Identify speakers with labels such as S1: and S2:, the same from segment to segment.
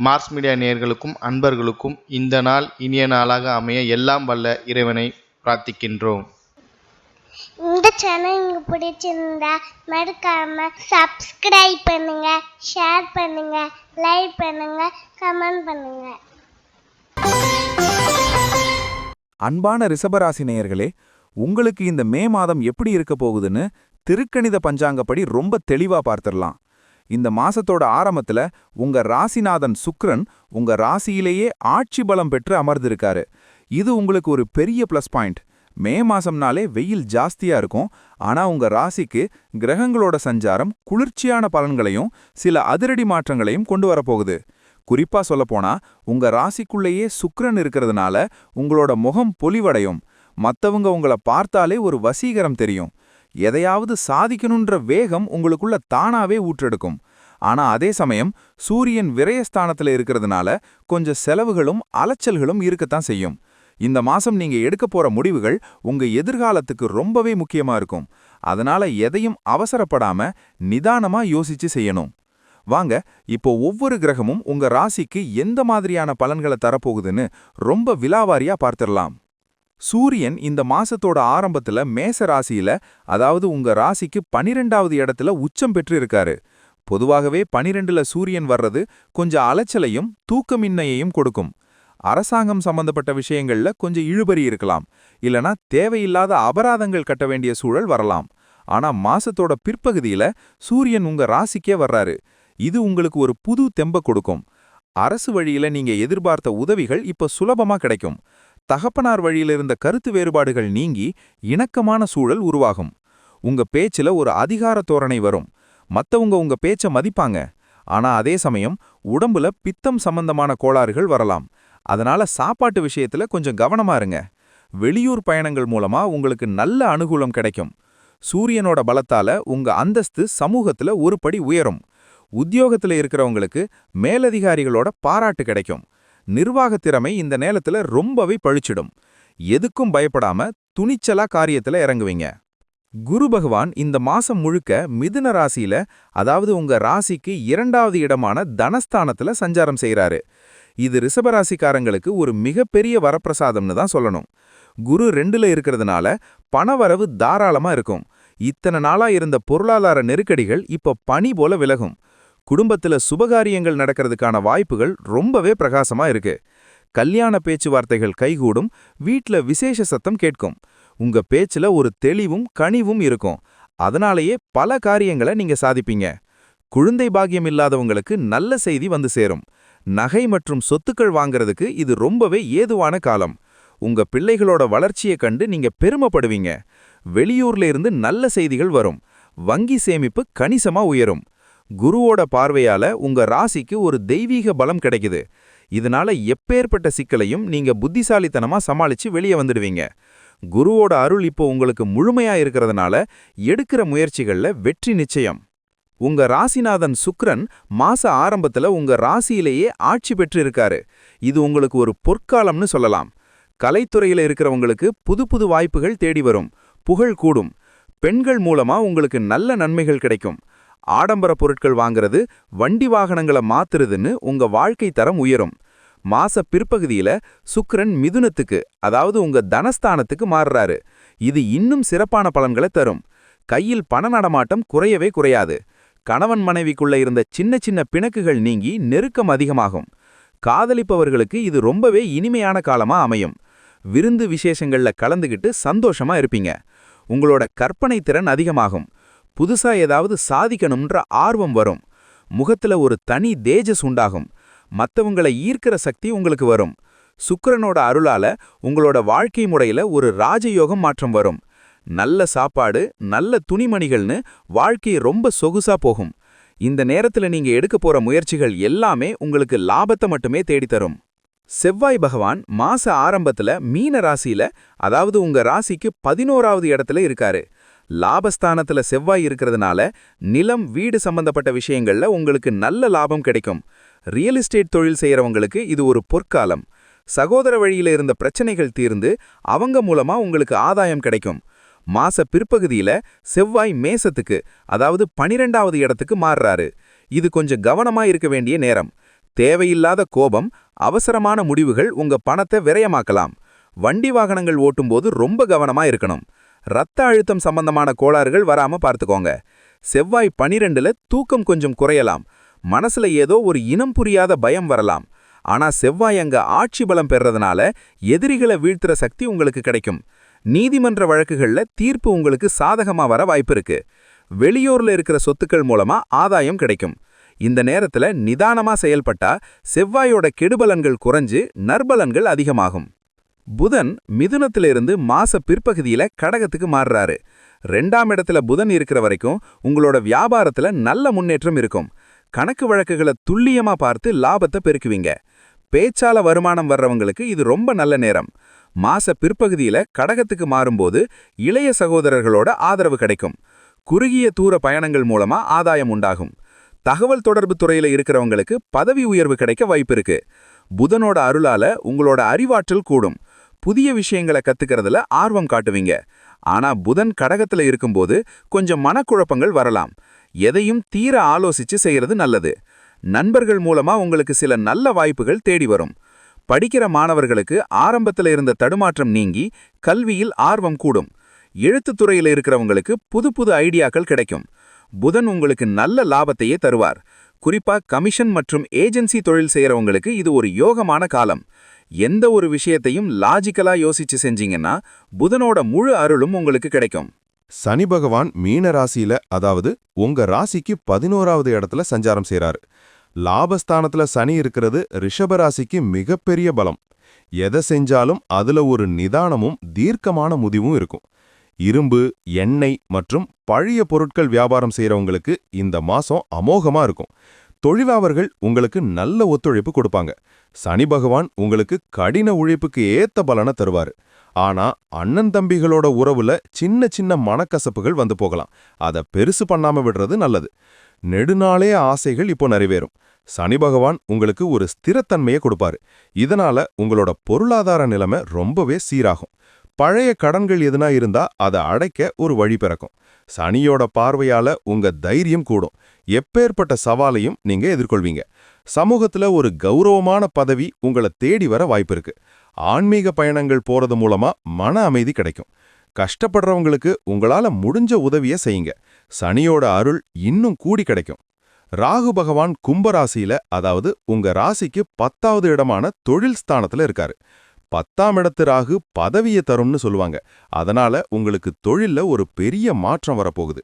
S1: Mars media நேயர்களுக்கும் அன்பர்களுக்கும் இந்த நாள் இனிய நாளாக அமைய எல்லாம் வல்ல இறைவனை பிரார்த்திக்கின்றோம்.
S2: இந்த சேனல் உங்களுக்கு பிடிச்சிருந்தா மறக்காம சப்ஸ்கிரைப் பண்ணுங்க, ஷேர் பண்ணுங்க, லைக் பண்ணுங்க, கமெண்ட் பண்ணுங்க.
S3: அன்பான ரிஷபராசி நேயர்களே, உங்களுக்கு இந்த மே மாதம் எப்படி இருக்க போகுதுன்னு திருக்கணித பஞ்சாங்கப்படி ரொம்ப தெளிவா பார்த்துடலாம். இந்த மாசத்தோட ஆரம்பத்துல உங்க ராசிநாதன் சுக்கிரன் உங்க ராசியிலேயே ஆட்சி பலம் பெற்று அமர்ந்திருக்காரு. இது உங்களுக்கு ஒரு பெரிய பிளஸ் பாயிண்ட். மே மாசம்னாலே வெயில் ஜாஸ்தியா இருக்கும். ஆனா உங்க ராசிக்கு கிரகங்களோட சஞ்சாரம் குளிர்ச்சியான பலன்களையும் சில அதிரடி மாற்றங்களையும் கொண்டு வரப்போகுது. குறிப்பா சொல்லப்போனா உங்க ராசிக்குள்ளேயே சுக்கிரன் இருக்கிறதுனால உங்களோட முகம் பொலிவடையும். மத்தவங்க உங்களை பார்த்தாலே ஒரு வசீகரம் தெரியும். எதையாவது சாதிக்கணுன்ற வேகம் உங்களுக்குள்ள தானாவே ஊற்றெடுக்கும். ஆனா அதே சமயம் சூரியன் விரயஸ்தானத்துல இருக்கிறதுனால கொஞ்சம் செலவுகளும் அலைச்சல்களும் இருக்கத்தான் செய்யும். இந்த மாசம் நீங்க எடுக்க போற முடிவுகள் உங்க எதிர்காலத்துக்கு ரொம்பவே முக்கியமா இருக்கும். அதனால எதையும் அவசரப்படாம நிதானமா யோசிச்சு செய்யணும். வாங்க இப்போ ஒவ்வொரு கிரகமும் உங்க ராசிக்கு எந்த மாதிரியான பலன்களை தரப்போகுதுன்னு ரொம்ப விலாவாரியா பார்த்திடலாம். சூரியன் இந்த மாசத்தோட ஆரம்பத்துல மேச ராசியில, அதாவது உங்க ராசிக்கு 12வது இடத்துல உச்சம் பெற்று இருக்காரு. பொதுவாகவே 12ல சூரியன் வர்றது கொஞ்சம் அலைச்சலையும் தூக்கமின்மையையும் கொடுக்கும். அரசாங்கம் சம்பந்தப்பட்ட விஷயங்கள்ல கொஞ்சம் இழுபறி இருக்கலாம், இல்லனா தேவையில்லாத அபராதங்கள் கட்ட வேண்டிய சூழல் வரலாம். ஆனா மாசத்தோட பிற்பகுதியில சூரியன் உங்க ராசிக்கே வர்றாரு. இது உங்களுக்கு ஒரு புது தெம்ப கொடுக்கும். அரசு வழியில நீங்க எதிர்பார்த்த உதவிகள் இப்ப சுலபமா கிடைக்கும். தகப்பனார் வழியில இருந்த கருத்து வேறுபாடுகள் நீங்கி இணக்கமான சூழல் உருவாகும். உங்க பேச்சுல ஒரு அதிகார தோரணை வரும். மத்தவங்க உங்க பேச்ச மதிப்பாங்க. ஆனா அதே சமயம் உடம்புல பித்தம் சம்பந்தமான கோளாறுகள் வரலாம். அதனால சாப்பாட்டு விஷயத்துல கொஞ்சம் கவனமா இருங்க. வெளியூர் பயணங்கள் மூலமா உங்களுக்கு நல்ல அனுகூலம் கிடைக்கும். சூரியனோட பலத்தால உங்க அந்தஸ்து சமூகத்துல ஒரு படி உயரும். உத்தியோகத்துல இருக்கிறவங்களுக்கு மேலதிகாரிகளோட பாராட்டு கிடைக்கும். நிர்வாக திறமை இந்த நேரத்துல ரொம்பவே பழிச்சிடும். எதுக்கும் பயப்படாம துணிச்சலா காரியத்துல இறங்குவீங்க. குரு பகவான் இந்த மாசம் முழுக்க மிதுன ராசியில, அதாவது உங்க ராசிக்கு 2வது இடமான தனஸ்தானத்துல சஞ்சாரம் செய்யறாரு. இது ரிஷபராசிக்காரங்களுக்கு ஒரு மிகப்பெரிய வரப்பிரசாதம்னு தான் சொல்லணும். குரு 2ல இருக்கிறதுனால பணவரவு தாராளமா இருக்கும். இத்தனை நாளா இருந்த பொருளாதார நெருக்கடிகள் இப்ப பனி போல விலகும். குடும்பத்துல சுபகாரியங்கள் நடக்கிறதுக்கான வாய்ப்புகள் ரொம்பவே பிரகாசமா இருக்கு. கல்யாண பேச்சுவார்த்தைகள் கைகூடும். வீட்ல விசேஷ சத்தம் கேட்கும். உங்க பேச்சுல ஒரு தெளிவும் கனிவும் இருக்கும். அதனாலேயே பல காரியங்களை நீங்க சாதிப்பீங்க. குழந்தை பாக்கியம் இல்லாதவங்களுக்கு நல்ல செய்தி வந்து சேரும். நகை மற்றும் சொத்துக்கள் வாங்குறதுக்கு இது ரொம்பவே ஏதுவான காலம். உங்க பிள்ளைகளோட வளர்ச்சியை கண்டு நீங்க பெருமைப்படுவீங்க. வெளியூர்ல இருந்து நல்ல செய்திகள் வரும். வங்கி சேமிப்பு கணிசமா உயரும். குருவோட பார்வையால உங்க ராசிக்கு ஒரு தெய்வீக பலம் கிடைக்குது. இதனால எப்பேற்பட்ட சிக்கலையும் நீங்க புத்திசாலித்தனமா சமாளிச்சு வெளியே வந்துடுவீங்க. குருவோட அருள் இப்போ உங்களுக்கு முழுமையா இருக்கிறதுனால எடுக்கிற முயற்சிகள்ல வெற்றி நிச்சயம். உங்க ராசிநாதன் சுக்கிரன் மாச ஆரம்பத்துல உங்க ராசியிலேயே ஆட்சி பெற்று இருக்காரு. இது உங்களுக்கு ஒரு பொற்காலம்னு சொல்லலாம். கலைத்துறையில இருக்கிறவங்களுக்கு புது புது வாய்ப்புகள் தேடி வரும். புகழ் கூடும். பெண்கள் மூலமா உங்களுக்கு நல்ல நன்மைகள் கிடைக்கும். ஆடம்பர பொருட்கள் வாங்குறது, வண்டி வாகனங்களை மாத்துறதுன்னு உங்க வாழ்க்கை தரம் உயரும். மாச பிற்பகுதியில சுக்கிரன் மிதுனத்துக்கு, அதாவது உங்க தனஸ்தானத்துக்கு மாறுறாரு. இது இன்னும் சிறப்பான பலன்களை தரும். கையில் பண நடமாட்டம் குறையவே குறையாது. கணவன் மனைவிக்குள்ள இருந்த சின்ன சின்ன பிணக்குகள் நீங்கி நெருக்கம் அதிகமாகும். காதலிப்பவர்களுக்கு இது ரொம்பவே இனிமையான காலமா அமையும். விருந்து விசேஷங்கள்ல கலந்துகிட்டு சந்தோஷமா இருப்பீங்க. உங்களோட கற்பனை திறன் அதிகமாகும். புதுசா ஏதாவது சாதிக்கணும்ன்ற ஆர்வம் வரும். முகத்துல ஒரு தனி தேஜஸ் உண்டாகும். மத்தவங்களை ஈர்க்கிற சக்தி உங்களுக்கு வரும். சுக்கிரனோட அருளால உங்களோட வாழ்க்கை முறையில ஒரு ராஜயோகம் மாற்றம் வரும். நல்ல சாப்பாடு, நல்ல துணிமணிகள்னு வாழ்க்கை ரொம்ப சொகுசா போகும். இந்த நேரத்துல நீங்க எடுக்க போற முயற்சிகள் எல்லாமே உங்களுக்கு லாபத்தை மட்டுமே தேடித்தரும். செவ்வாய் பகவான் மாச ஆரம்பத்துல மீன ராசியில, அதாவது உங்க ராசிக்கு 11வது இடத்துல இருக்காரு. லாபஸ்தானத்துல செவ்வாய் இருக்கிறதுனால நிலம், வீடு சம்பந்தப்பட்ட விஷயங்கள்ல உங்களுக்கு நல்ல லாபம் கிடைக்கும். ரியல் எஸ்டேட் தொழில் செய்யறவங்களுக்கு இது ஒரு பொற்காலம். சகோதர வழியில இருந்த பிரச்சனைகள் தீர்ந்து அவங்க மூலமா உங்களுக்கு ஆதாயம் கிடைக்கும். மாச பிற்பகுதியில செவ்வாய் மேசத்துக்கு, அதாவது 12வது இடத்துக்கு மாறுறாரு. இது கொஞ்சம் கவனமா இருக்க வேண்டிய நேரம். தேவையில்லாத கோபம், அவசரமான முடிவுகள் உங்க பணத்தை விரயமாக்கலாம். வண்டி வாகனங்கள் ஓட்டும்போது ரொம்ப கவனமா இருக்கணும். ரத்த அழுத்தம் சம்பந்தமான கோளாறுகள் வராம பார்த்துக்கோங்க. செவ்வாய் 12ல தூக்கம் கொஞ்சம் குறையலாம். மனசுல ஏதோ ஒரு இனம் புரியாத பயம் வரலாம். ஆனா செவ்வாய் அங்க ஆட்சி பலம் பெறறதுனால எதிரிகளை வீழ்த்துற சக்தி உங்களுக்கு கிடைக்கும். நீதிமன்ற வழக்குகள்ல தீர்ப்பு உங்களுக்கு சாதகமா வர வாய்ப்பு இருக்கு. வெளியூர்ல இருக்கிற சொத்துக்கள் மூலமா ஆதாயம் கிடைக்கும். இந்த நேரத்துல நிதானமா செயல்பட்டா செவ்வாயோட கெடுபலன்கள் குறைஞ்சு நற்பலன்கள் அதிகமாகும். புதன் மிதுனத்திலிருந்து மாச பிற்பகுதியில கடகத்துக்கு மாறுறாரு. 2ஆம் இடத்துல புதன் இருக்கிற வரைக்கும் உங்களோட வியாபாரத்துல நல்ல முன்னேற்றம் இருக்கும். கணக்கு வழக்குகளை துல்லியமா பார்த்து லாபத்தை பெருக்குவீங்க. பேச்சால வருமானம் வர்றவங்களுக்கு இது ரொம்ப நல்ல நேரம். மாச பிற்பகுதியில கடகத்துக்கு மாறும்போது இளைய சகோதரர்களோட ஆதரவு கிடைக்கும். குறுகிய தூர பயணங்கள் மூலமா ஆதாயம் உண்டாகும். தகவல் தொடர்பு துறையில இருக்கிறவங்களுக்கு பதவி உயர்வு கிடைக்க வாய்ப்பு இருக்கு. புதனோட அருளால உங்களோட அறிவாற்றல் கூடும். புதிய விஷயங்களை கத்துக்கிறதுல ஆர்வம் காட்டுவீங்க. ஆனா புதன் கடகத்துல இருக்கும்போது கொஞ்சம் மனக்குழப்பங்கள் வரலாம். எதையும் தீர ஆலோசிச்சு செய்யறது நல்லது. நண்பர்கள் மூலமா உங்களுக்கு சில நல்ல வாய்ப்புகள் தேடி வரும். படிக்கிற மாணவர்களுக்கு ஆரம்பத்துல இருந்த தடுமாற்றம் நீங்கி கல்வியில் ஆர்வம் கூடும். எழுத்துத்துறையில இருக்கிறவங்களுக்கு புது புது ஐடியாக்கள் கிடைக்கும். புதன் உங்களுக்கு நல்ல லாபத்தையே தருவார். குறிப்பா கமிஷன் மற்றும் ஏஜென்சி தொழில் செய்யறவங்களுக்கு இது ஒரு யோகமான காலம். எந்த ஒரு விஷயத்தையும் லாஜிக்கலா யோசிச்சு செஞ்சீங்கன்னா புதனோட முழு அருளும் உங்களுக்கு கிடைக்கும்.
S4: சனி பகவான் மீன ராசியில, அதாவது உங்க ராசிக்கு 11வது இடத்துல சஞ்சாரம் செய்றாரு. லாபஸ்தானத்துல சனி இருக்கிறது ரிஷப ராசிக்கு மிகப்பெரிய பலம். எதை செஞ்சாலும் அதுல ஒரு நிதானமும் தீர்க்கமான முடிவும் இருக்கும். இரும்பு, எண்ணெய் மற்றும் பழைய பொருட்கள் வியாபாரம் செய்யறவங்களுக்கு இந்த மாசம் அமோகமா இருக்கும். தொழிலாளர்கள் உங்களுக்கு நல்ல ஒத்துழைப்பு கொடுப்பாங்க. சனி பகவான் உங்களுக்கு கடின உழைப்புக்கு ஏத்த பலனை தருவாரு. ஆனா அண்ணன் தம்பிகளோட உறவுல சின்ன சின்ன மனக்கசப்புகள் வந்து போகலாம். அதை பெருசு பண்ணாம விடுறது நல்லது. நெடுநாளே ஆசைகள் இப்போ நிறைவேறும். சனி பகவான் உங்களுக்கு ஒரு ஸ்திரத்தன்மையை கொடுப்பாரு. இதனால உங்களோட பொருளாதார நிலைமை ரொம்பவே சீராகும். பழைய கடன்கள் எதுனா இருந்தா அதை அடைக்க ஒரு வழி பிறக்கும். சனியோட பார்வையால உங்க தைரியம் கூடும். எப்பேற்பட்ட சவாலையும் நீங்க எதிர்கொள்வீங்க. சமூகத்துல ஒரு கௌரவமான பதவி உங்களை தேடி வர வாய்ப்பு இருக்கு. ஆன்மீக பயணங்கள் போறது மூலமா மன அமைதி கிடைக்கும். கஷ்டப்படுறவங்களுக்கு உங்களால முடிஞ்ச உதவியை செய்யுங்க. சனியோட அருள் இன்னும் கூடி கிடைக்கும். ராகு பகவான் கும்பராசியில, அதாவது உங்க ராசிக்கு 10வது இடமான தொழில் ஸ்தானத்துல இருக்காரு. 10ஆம் இடத்து ராகு பதவியை தரும்னு சொல்லுவாங்க. அதனால உங்களுக்கு தொழில்ல ஒரு பெரிய மாற்றம் வரப்போகுது.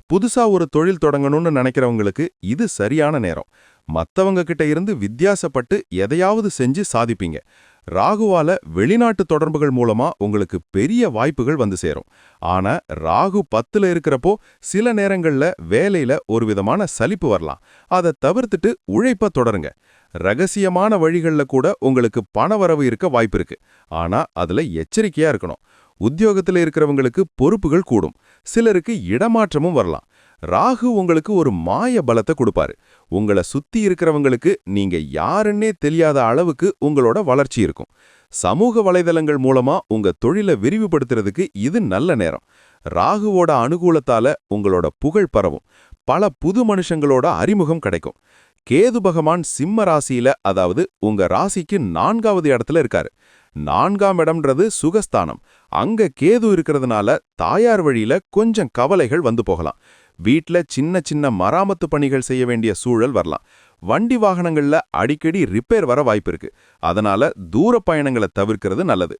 S4: புதுசா ஒரு தொழில் தொடங்கணும்னு நினைக்கிறவங்களுக்கு இது சரியான நேரம். மத்தவங்க கிட்ட இருந்து வித்தியாசப்பட்டு எதையாவது செஞ்சு சாதிப்பீங்க. ராகுவால வெளிநாட்டு தொடர்புகள் மூலமா உங்களுக்கு பெரிய வாய்ப்புகள் வந்து சேரும். ஆனா ராகு 10ல இருக்கிறப்போ சில நேரங்கள்ல வேலையில ஒரு விதமான சலிப்பு வரலாம். அதை தவிர்த்துட்டு உழைப்ப தொடருங்க. ரகசியமான வழிகள்ல கூட உங்களுக்கு பணவரவு இருக்க வாய்ப்பு இருக்கு. ஆனா அதுல எச்சரிக்கையா இருக்கணும். உத்தியோகத்துல இருக்கிறவங்களுக்கு பொறுப்புகள் கூடும். சிலருக்கு இடமாற்றமும் வரலாம். ராகு உங்களுக்கு ஒரு மாய பலத்தை கொடுப்பாரு. உங்களை சுத்தி இருக்கிறவங்களுக்கு நீங்க யாருன்னே தெரியாத அளவுக்கு உங்களோட வளர்ச்சி இருக்கும். சமூக வலைதளங்கள் மூலமா உங்க தொழிலை விரிவுபடுத்துறதுக்கு இது நல்ல நேரம். ராகுவோட அனுகூலத்தால உங்களோட புகழ் பரவும். பல புது மனுஷங்களோட அறிமுகம் கிடைக்கும். கேது பகவான் சிம்ம ராசியில, அதாவது உங்க ராசிக்கு 4வது இடத்துல இருக்காரு. 4ஆம் இடம்ன்றது சுகஸ்தானம். அங்க கேது இருக்கிறதுனால தாயார் வழியில கொஞ்சம் கவலைகள் வந்து போகலாம். வீட்ல சின்ன சின்ன மராமத்து பணிகள் செய்ய வேண்டிய சூழல் வரலாம். வண்டி வாகனங்கள்ல அடிக்கடி ரிப்பேர் வர வாய்ப்பு இருக்கு. அதனால தூர பயணங்களை தவிர்க்கிறது நல்லது.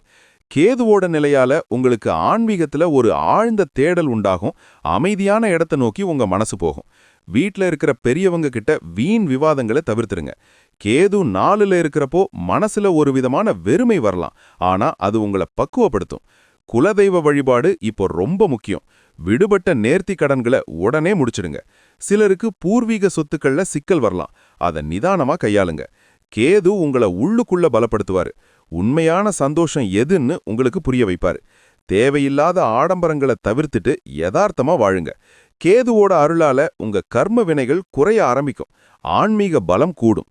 S4: கேதுவோட நிலையால உங்களுக்கு ஆன்மீகத்துல ஒரு ஆழ்ந்த தேடல் உண்டாகும். அமைதியான இடத்தை நோக்கி உங்க மனசு போகும். வீட்ல இருக்கிற பெரியவங்க கிட்ட வீண் விவாதங்களை தவிர்த்துருங்க. கேது 4ல இருக்கிறப்போ மனசுல ஒரு விதமான வெறுமை வரலாம். ஆனா அது உங்களை பக்குவப்படுத்தும். குலதெய்வ வழிபாடு இப்போ ரொம்ப முக்கியம். விடுபட்ட நேர்த்தி கடன்களை உடனே முடிச்சிடுங்க. சிலருக்கு பூர்வீக சொத்துக்கள்ல சிக்கல் வரலாம். அதை நிதானமா கையாளுங்க. கேது உங்களை உள்ளுக்குள்ள பலப்படுத்துவாரு. உண்மையான சந்தோஷம் எதுன்னு உங்களுக்கு புரிய வைப்பாரு. தேவையில்லாத ஆடம்பரங்களை தவிர்த்துட்டு யதார்த்தமா வாழுங்க. கேதுவோட அருளால உங்க கர்ம வினைகள் குறைய ஆரம்பிக்கும். ஆன்மீக பலம் கூடும்.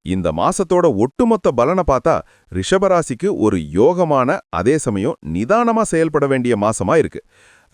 S4: இந்த மாசத்தோட ஒட்டுமொத்த பலனை பார்த்தா ரிஷபராசிக்கு ஒரு யோகமான, அதே சமயம் நிதானமா செயல்பட வேண்டிய மாசமா இருக்கு.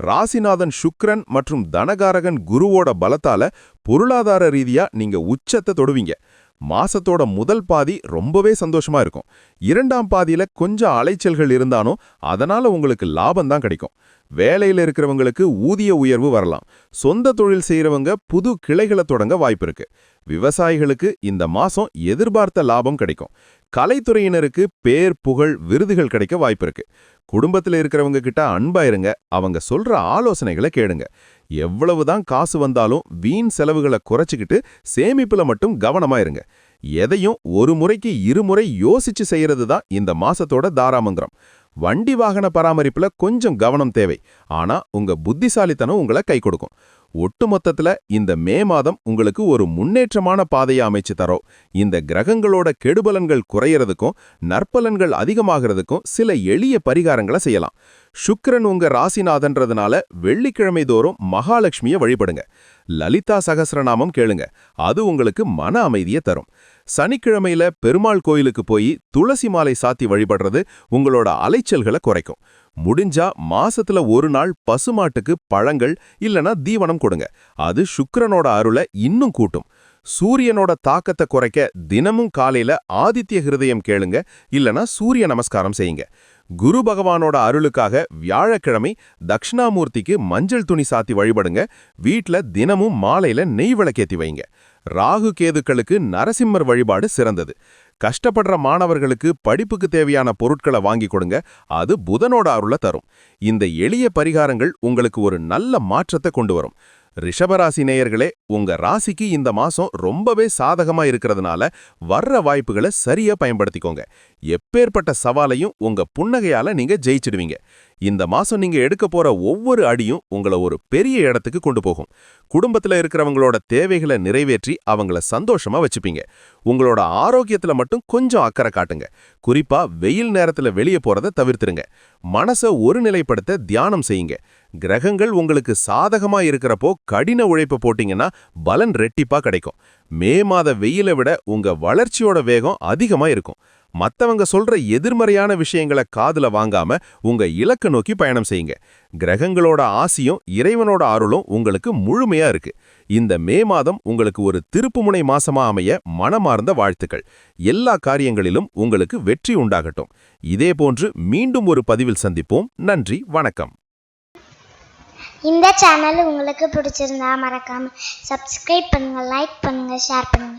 S4: ராசிநாதன் சுக்கிரன் மற்றும் தனகாரகன் குருவோட பலத்தால பொருளாதார ரீதியா நீங்க உச்சத்தை தொடுவீங்க. மாசத்தோட முதல் பாதி ரொம்பவே சந்தோஷமா இருக்கும். 2ஆம் பாதியில கொஞ்சம் அலைச்சல்கள் இருந்தாலும் அதனால உங்களுக்கு லாபம் தான் கிடைக்கும். வேலையில இருக்கிறவங்களுக்கு ஊதிய உயர்வு வரலாம். சொந்த தொழில் செய்யறவங்க புது கிளைகளை தொடங்க வாய்ப்பு இருக்கு. விவசாயிகளுக்கு இந்த மாசம் எதிர்பார்த்த லாபம் கிடைக்கும். கலைத்துறையினருக்கு பேர் புகழ் விருதுகள் கிடைக்க வாய்ப்பு இருக்கு. குடும்பத்துல இருக்கிறவங்க கிட்ட அன்பா இருங்க. அவங்க சொல்ற ஆலோசனைகளை கேளுங்க. எவ்வளவுதான் காசு வந்தாலும் வீண் செலவுகளை குறைச்சிக்கிட்டு சேமிப்புல மட்டும் கவனமா இருங்க. எதையும் ஒரு முறைக்கு இருமுறை யோசிச்சு செய்யறது தான் இந்த மாசத்தோட தாராமந்திரம். வண்டி வாகன பராமரிப்புல கொஞ்சம் கவனம் தேவை. ஆனா உங்க புத்திசாலித்தனம் உங்களை கை கொடுக்கும். ஒட்டுமொத்தத்துல இந்த மே மாதம் உங்களுக்கு ஒரு முன்னேற்றமான பாதையை அமைச்சு தரும். இந்த கிரகங்களோட கெடுபலன்கள் குறையறதுக்கும் நற்பலன்கள் அதிகமாகிறதுக்கும் சில எளிய பரிகாரங்களை செய்யலாம். சுக்கிரன் உங்க ராசிநாதன்றதுனால வெள்ளிக்கிழமை தோறும் மகாலட்சுமியை வழிபடுங்க. லலிதா சகஸ்ரநாமம் கேளுங்க. அது உங்களுக்கு மன அமைதியை தரும். சனிக்கிழமையில பெருமாள் கோயிலுக்கு போய் துளசி மாலை சாத்தி வழிபடுறது உங்களோட அலைச்சல்களை குறைக்கும். முடிஞ்சா மாசத்துல ஒரு நாள் பசுமாட்டுக்கு பழங்கள் இல்லனா தீவனம் கொடுங்க. அது சுக்கிரனோட அருளை இன்னும் கூட்டும். சூரியனோட தாக்கத்தை குறைக்க தினமும் காலையில ஆதித்ய ஹிருதயம் கேளுங்க இல்லனா சூரிய நமஸ்காரம் செய்யுங்க. குரு பகவானோட அருளுக்காக வியாழக்கிழமை தட்சிணாமூர்த்திக்கு மஞ்சள் துணி சாத்தி வழிபடுங்க. வீட்ல தினமும் மாலையில நெய் விளக்கேத்தி வைங்க. ராகு கேதுக்களுக்கு நரசிம்மர் வழிபாடு சிறந்தது. கஷ்டப்படுற மாணவர்களுக்கு படிப்புக்கு தேவையான பொருட்களை வாங்கி கொடுங்க. அது புதனோட அருளை தரும். இந்த எளிய பரிகாரங்கள் உங்களுக்கு ஒரு நல்ல மாற்றத்தை கொண்டு வரும். ரிஷபராசி நேயர்களே, உங்க ராசிக்கு இந்த மாசம் ரொம்பவே சாதகமா இருக்கிறதுனால வர்ற வாய்ப்புகளை சரியா பயன்படுத்திக்கோங்க. எப்பேற்பட்ட சவாலையும் உங்க புன்னகையால நீங்க ஜெயிச்சிடுவீங்க. இந்த மாசம் நீங்க எடுக்க போற ஒவ்வொரு அடியும் உங்களை ஒரு பெரிய இடத்துக்கு கொண்டு போகும். குடும்பத்துல இருக்கிறவங்களோட தேவைகளை நிறைவேற்றி அவங்கள சந்தோஷமா வச்சுப்பீங்க. உங்களோட ஆரோக்கியத்துல மட்டும் கொஞ்சம் அக்கறை காட்டுங்க. குறிப்பா வெயில் நேரத்துல வெளியே போறதை தவிர்த்துருங்க. மனசை ஒருநிலைப்படுத்த தியானம் செய்யுங்க. கிரகங்கள் உங்களுக்கு சாதகமா இருக்கிறப்போ கடின உழைப்பு போட்டீங்கன்னா பலன் ரெட்டிப்பா கிடைக்கும். மே மாத வெயிலை விட உங்க வளர்ச்சியோட வேகம் அதிகமா இருக்கும். மத்தவங்க சொல்ற எதிர்மறையான விஷயங்களை காதுல வாங்காம உங்க இலக்க நோக்கி பயணம் செய்யுங்க. கிரகங்களோட ஆசியும் இறைவனோட அருளும் உங்களுக்கு முழுமையா இருக்கு. இந்த மே மாதம் உங்களுக்கு ஒரு திருப்புமுனை மாசமா அமைய மனமார்ந்த வாழ்த்துக்கள். எல்லா காரியங்களிலும் உங்களுக்கு வெற்றி உண்டாகட்டும். இதேபோன்று மீண்டும் ஒரு பதிவில் சந்திப்போம். நன்றி, வணக்கம்.
S2: இந்த சேனல் உங்களுக்கு பிடிச்சிருந்தா மறக்காம சப்ஸ்கிரைப் பண்ணுங்க, லைக் பண்ணுங்க, ஷேர் பண்ணுங்க.